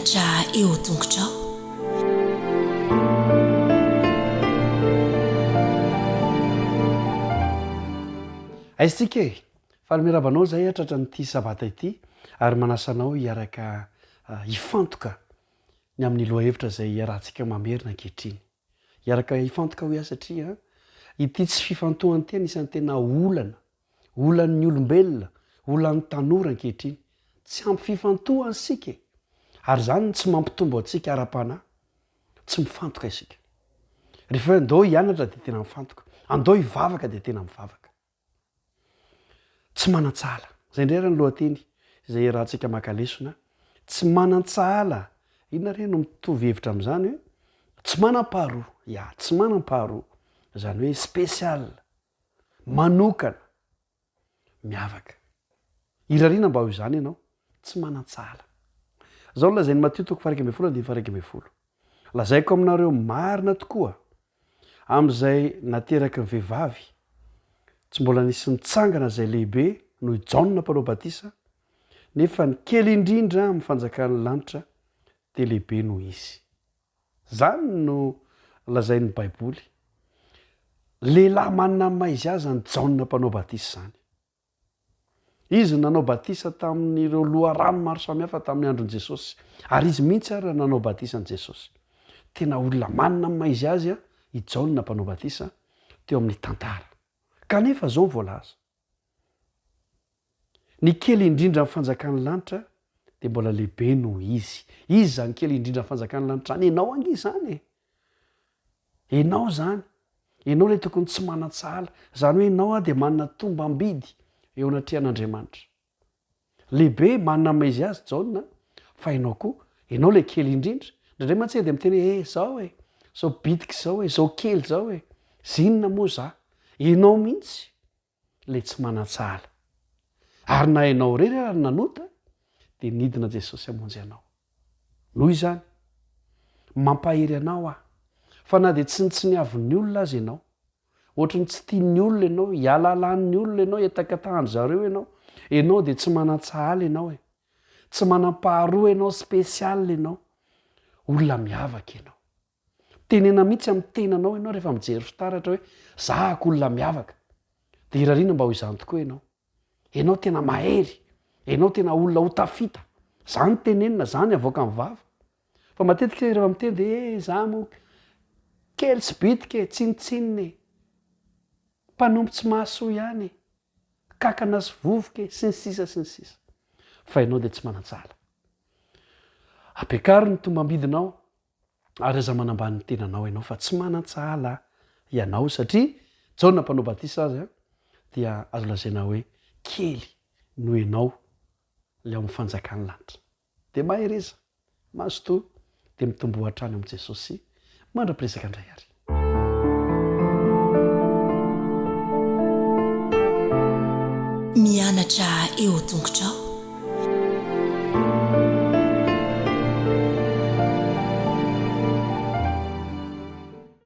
mianatra eo tongotrao. aitsika e fahalimerabanao zay atratra nyity sabata ity ary manasanao hiaraka hifantoka ny amin'ny loha hevitra zay rahantsika mamerina ankehitriny hiaraka hifantoka ho iah satria ity tsy fifantohany ty anisan'ny tena olan'ny olombelona olan'ny tanora ankehitriny tsy ampy fifantohany sika ary zany tsy mampitombo atsika ara-pana tsy mifantoka isika rehefa andao hianatra de tena mifantoka andao hivavaka de tena mivavaka tsy manan-tsala zay ndray rany lohateny zay rahantsika makalesona tsy manan-tsala inona re no mitovy hevitra am'izany hoe tsy manam-paharoa tsy manam-paharoa zany hoe spesial manokana miavaka irariana mba ho izany ianao tsy manan-tsala zao lazay ny Matthieu toko 1:1-2 lazaiko aminareo marina tokoa am'izay nateraka ny vehivavy tsy mbola nisy nitsangana zay lehibe noho Jaona mpanao batisa nefa ny kely indrindra amin'ny fanjakan'ny lanitra de lehibe noho izy zany no lazain'ny baiboly lehilahy manina ny maizy azy ny Jaona mpanao batisa zany izy nanao batisa tamin'ireo loharano maro samihafa tamin'ny andron' Jesosy ary izy mihitsy ary nanao batisa an' Jesosy tena olona manina ny maizy azy i Jaona mpanao batisa teo amin'ny tantara kanefa zao voalaza ny kely indrindra amin'ny fanjakan'ny lanitra de mbola lehibe noho izy zany kely indrindra amin'ny fanjakan'ny lanitra zany enao angy zany enao zany enao le tokony tsy manan-tsala zany hoe enao de manana tombam-bidy eo anatrehan'Andriamanitra lehibe manina maizy azy Jaona fa enao koa enao le kely indrindra ndray mantsy de miteny zao bitika zao kely zao zinona moa za enao mihitsy le tsy manan-tsala ary na enao rery ary nanota de nidina Jesosy amonjy anao noho izany mampahery anao fa na de tsy niavon'ny olona azy ianao ohatrany tsy tian'ny olona ianao hialalan'ny olona ianao hiatakatahany zareo ianao de tsy manan-tsala ianao tsy manam-paharoa ianao spesial ianao olona miavaka ianao tenena mihitsy amin'ny tenanao ianao rehefa mijery fitaratra hoe zahako olona miavaka de irariana mba ho izany tokoa ianao tena mahery ianao tena olona ho tafita zany tenenina zany avoaka ny vava fa matetika rehefa miteny de za mo kely tsy bitika tsinitsininy mpanompo tsy mahasoa ihany kakana sy vovoka sy ny sisa fa ianao de tsy manan-tsala ampiakary ny tombam-bidinao ary aza manambany ny tenanao ianao fa tsy manan-tsala ianao satria Jaona mpanao batisa azy dia azo lazaina hoe kely no ianao le ao amin'ny fanjakan'ny lanitra de mahereza mazotoa de mitombo hatrany amin'i Jesosy mandra-piresaka indray ary mianatra eo tongotrao.